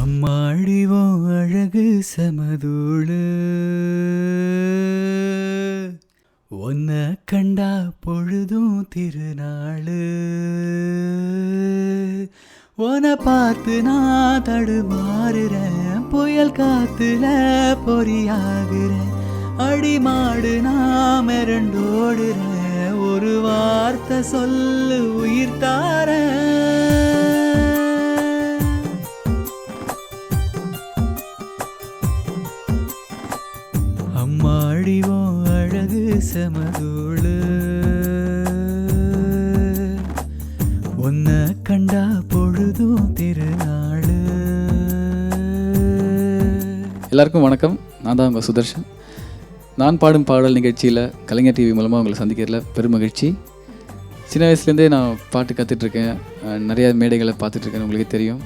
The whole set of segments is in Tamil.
அம்மாடிவோ அழகு சமதூளு ஒன்ன கண்டா பொழுதும் திருநாளு உன பார்த்து நான் தடுமாறுறேன் புயல் காத்துல பொறியாகிறேன் அடிமாடு நான் மிரண்டோடுறேன் ஒரு வார்த்தை சொல்லு உயிர் தாரேன் அம்மாடிவோ அழகு சமதூளு உன்ன கண்டா பொழுதும் திருநாளு. எல்லாருக்கும் வணக்கம். நான் தான் உங்கள் சுதர்ஷன். நான் பாடும் பாடல் நிகழ்ச்சியில் கலைஞர் டிவி மூலமாக உங்களை சந்திக்கிறதுல பெருமகிழ்ச்சி. சின்ன வயசுலேருந்தே நான் பாட்டு கற்றுட்ருக்கேன், நிறையா மேடைகளை பார்த்துட்ருக்கேன், உங்களுக்கு தெரியும்.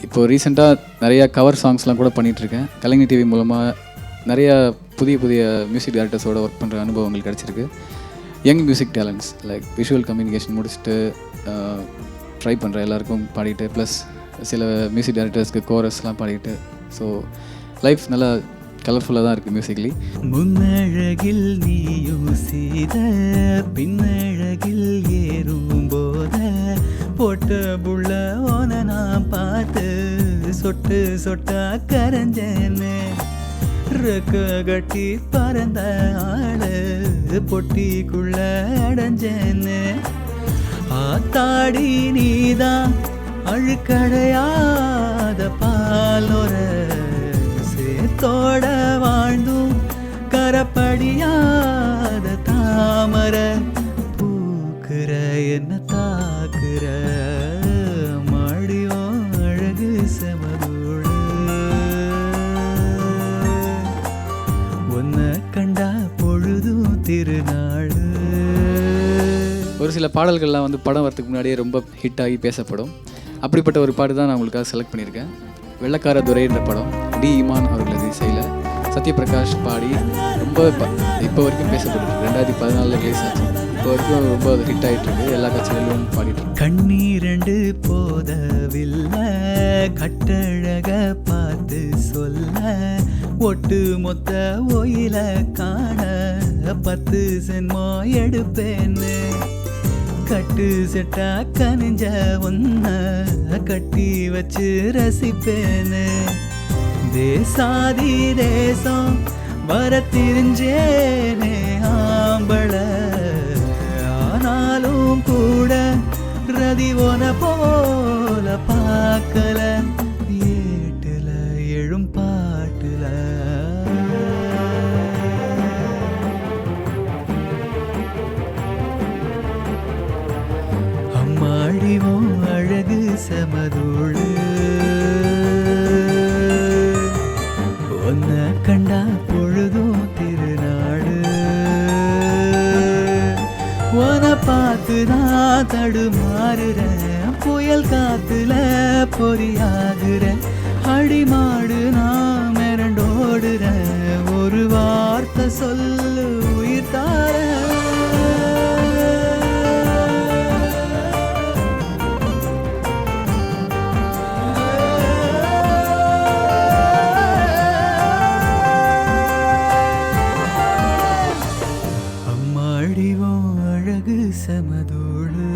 இப்போது ரீசெண்டாக நிறையா கவர் சாங்ஸ்லாம் கூட பண்ணிகிட்ருக்கேன். கலைஞர் டிவி மூலமாக நிறையா புதிய புதிய மியூசிக் டைரக்டர்ஸோடு ஒர்க் பண்ணுற அனுபவங்கள் கிடச்சிருக்கு. Young music talents like visual communication முடிச்சுட்டு ட்ரை பண்ணுற எல்லாருக்கும் பாடிட்டு, ப்ளஸ் சில மியூசிக் டைரக்டர்ஸ்க்கு கோரஸ்லாம் பாடிட்டு, ஸோ லைஃப் நல்லா கலர்ஃபுல்லாக தான் இருக்குது மியூசிக்லி. முன்னழகில் நீயும் செய்த பின்னழகில் ஏறும் போத போட்ட புள்ள ஓன நான் பார்த்து சொட்டு சொட்டா கரைஞ்சேன்னு ரெக்க கட்டி பறந்த ஆளு பொட்டிக்குள்ள அடைஞ்சேன்னு ஆத்தாடி நீதான் அழுக்கடையாத பாலோர சேத்தோட வாழ்ந்தும் கரப்படியாத தாமர பூக்குற என்ன தாக்குற மாடியோ அழகு செமதூளு உன்ன கண்டா பொழுதும் திருநாளு. ஒரு சில பாடல்கள்லாம் வந்து படம் வரதுக்கு முன்னாடியே ரொம்ப ஹிட் ஆகி பேசப்படும். அப்படிப்பட்ட ஒரு பாட்டு தான் நான் உங்களுக்காக செலக்ட் பண்ணியிருக்கேன். வெள்ளக்கார துரைன்ற படம் டி இமான் அவர்களது இசையில் சத்யபிரகாஷ் பாடி ரொம்ப இப்போ வரைக்கும் பேசப்பட்டு 2014 ரிலீஸ் ஆச்சு. இப்போ வரைக்கும் ரொம்ப ஹிட் ஆகிட்டுருக்கு, எல்லா கட்சிகளிலும் பாடிட்டு. கண்ணீரண்டு போதவில்லை கட்டழக பார்த்து சொல்ல ஒட்டு மொத்த ஒயில காண 10 சென்மோ எடுப்பேன்னு கட்டு செட்டா கனிஞ்ச ஒன்ன கட்டி வச்சு ரசிப்பேன்னு தேசாதி தேசம் வர தெரிஞ்சேனே ஆம்பள ஆனாலும் கூட ரதி ஒன போல பார்க்கல ஏட்டுல எழும் பாட்டுல அம்மாடிவோ அழகு சமதூளு ஒன்ன கண்டா பொழுதும் திருநாடு உன பார்த்து நான் தடுமாறுறேன் புயல் காத்துல பொறியாகிறேன் அடிமாடு நான் மிரண்டோடுறேன் ஒரு வார்த்தை சொல்லு உயிர் தாரேன். அம்மாடிவோ அழகு சமதூளு